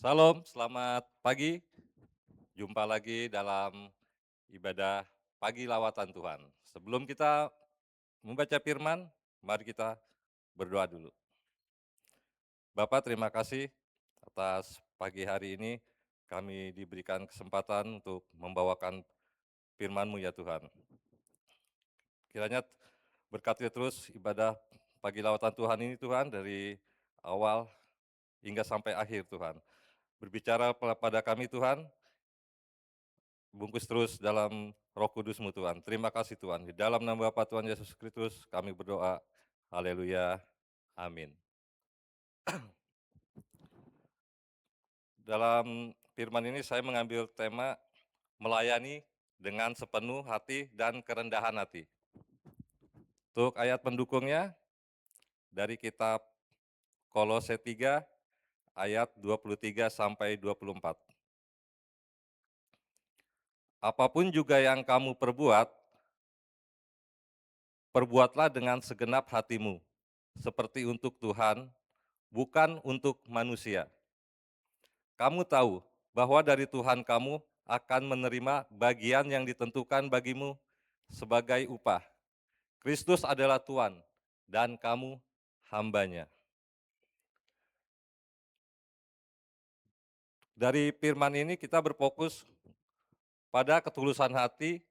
Salam, selamat pagi. Jumpa lagi dalam ibadah pagi lawatan Tuhan. Sebelum kita membaca firman, mari kita berdoa dulu. Bapak, terima kasih atas pagi hari ini kami diberikan kesempatan untuk membawakan firman-Mu ya Tuhan. Kiranya berkati terus ibadah pagi lawatan Tuhan ini Tuhan dari awal hingga sampai akhir Tuhan. Berbicara pada kami Tuhan, bungkus terus dalam Roh Kudus-Mu Tuhan. Terima kasih Tuhan. Di dalam nama Bapa Tuhan Yesus Kristus kami berdoa. Haleluya. Amin. Dalam firman ini saya mengambil tema melayani dengan sepenuh hati dan kerendahan hati. Untuk ayat pendukungnya dari kitab Kolose 3 ayat 23 sampai 24. Apapun juga yang kamu perbuat, perbuatlah dengan segenap hatimu, seperti untuk Tuhan, bukan untuk manusia. Kamu tahu bahwa dari Tuhan kamu akan menerima bagian yang ditentukan bagimu sebagai upah. Kristus adalah Tuhan dan kamu hambanya. Dari firman ini kita berfokus pada ketulusan hati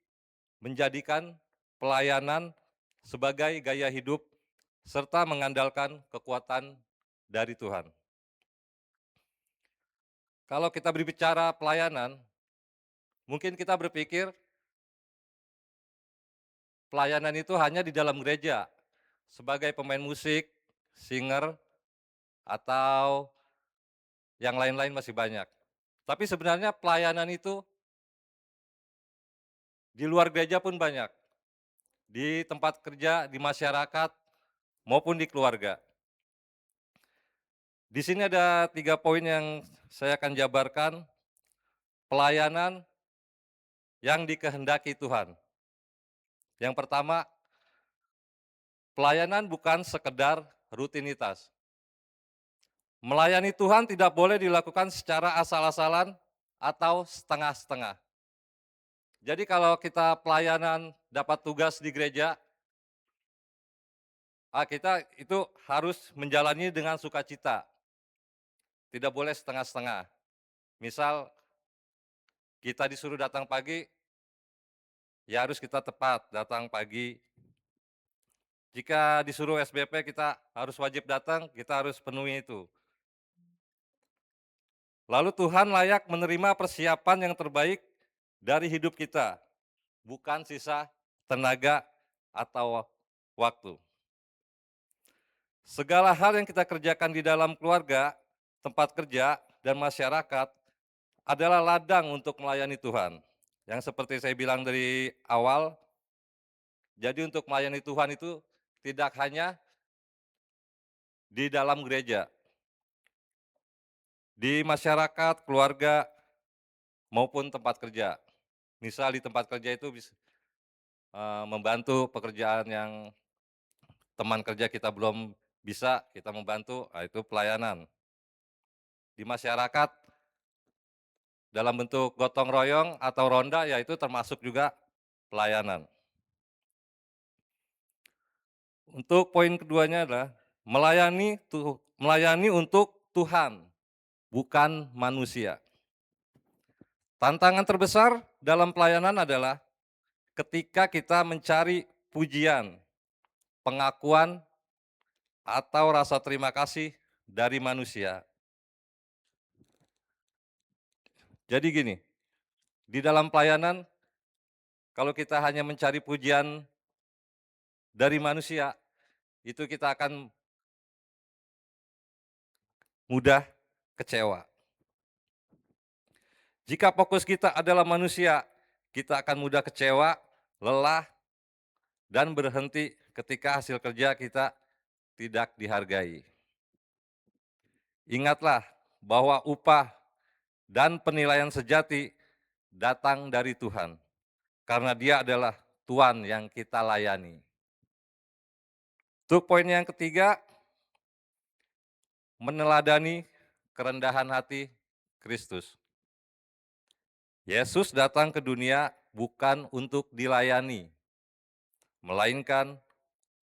menjadikan pelayanan sebagai gaya hidup serta mengandalkan kekuatan dari Tuhan. Kalau kita berbicara pelayanan, mungkin kita berpikir pelayanan itu hanya di dalam gereja, sebagai pemain musik, singer, atau yang lain-lain masih banyak. Tapi sebenarnya pelayanan itu di luar gereja pun banyak, di tempat kerja, di masyarakat, maupun di keluarga. Di sini ada 3 poin yang saya akan jabarkan, pelayanan yang dikehendaki Tuhan. Yang pertama, pelayanan bukan sekedar rutinitas. Melayani Tuhan tidak boleh dilakukan secara asal-asalan atau setengah-setengah. Jadi kalau kita pelayanan dapat tugas di gereja, kita itu harus menjalani dengan sukacita, tidak boleh setengah-setengah. Misal kita disuruh datang pagi, ya harus kita tepat datang pagi. Jika disuruh SBP kita harus wajib datang, kita harus penuhi itu. Lalu Tuhan layak menerima persiapan yang terbaik dari hidup kita, bukan sisa tenaga atau waktu. Segala hal yang kita kerjakan di dalam keluarga, tempat kerja, dan masyarakat adalah ladang untuk melayani Tuhan. Yang seperti saya bilang dari awal, jadi untuk melayani Tuhan itu tidak hanya di dalam gereja, di masyarakat, keluarga, maupun tempat kerja. Misal di tempat kerja itu bisa membantu pekerjaan yang teman kerja kita belum bisa, kita membantu, itu pelayanan. Di masyarakat dalam bentuk gotong royong atau ronda, ya itu termasuk juga pelayanan. Untuk poin keduanya adalah melayani untuk Tuhan, bukan manusia. Tantangan terbesar dalam pelayanan adalah ketika kita mencari pujian, pengakuan, atau rasa terima kasih dari manusia. Jadi gini, di dalam pelayanan kalau kita hanya mencari pujian dari manusia, itu kita akan mudah kecewa. Jika fokus kita adalah manusia, kita akan mudah kecewa, lelah, dan berhenti ketika hasil kerja kita tidak dihargai. Ingatlah bahwa upah dan penilaian sejati datang dari Tuhan, karena Dia adalah Tuhan yang kita layani. Untuk poin yang ketiga, meneladani kerendahan hati Kristus. Yesus datang ke dunia bukan untuk dilayani, melainkan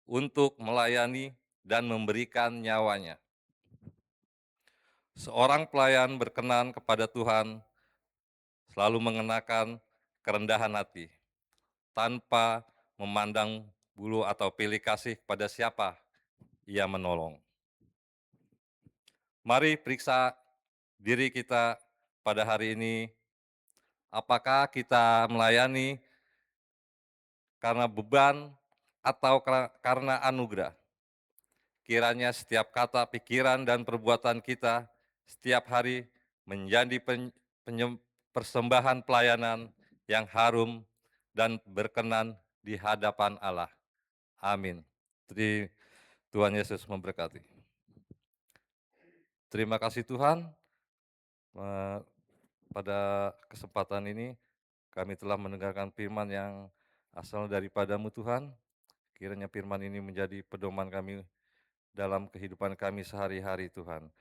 untuk melayani dan memberikan nyawanya. Seorang pelayan berkenan kepada Tuhan selalu mengenakan kerendahan hati, tanpa memandang bulu atau pilih kasih kepada siapa ia menolong. Mari periksa diri kita pada hari ini, apakah kita melayani karena beban atau karena anugerah. Kiranya setiap kata, pikiran, dan perbuatan kita setiap hari menjadi persembahan pelayanan yang harum dan berkenan di hadapan Allah. Amin. Tuhan Yesus memberkati. Terima kasih Tuhan, pada kesempatan ini kami telah mendengarkan firman yang asal daripada-Mu Tuhan. Kiranya firman ini menjadi pedoman kami dalam kehidupan kami sehari-hari Tuhan.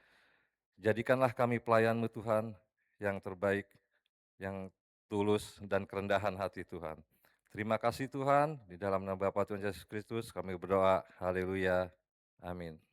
Jadikanlah kami pelayan-Mu Tuhan yang terbaik, yang tulus dan kerendahan hati Tuhan. Terima kasih Tuhan, di dalam nama Bapa Tuhan Yesus Kristus kami berdoa, haleluya, amin.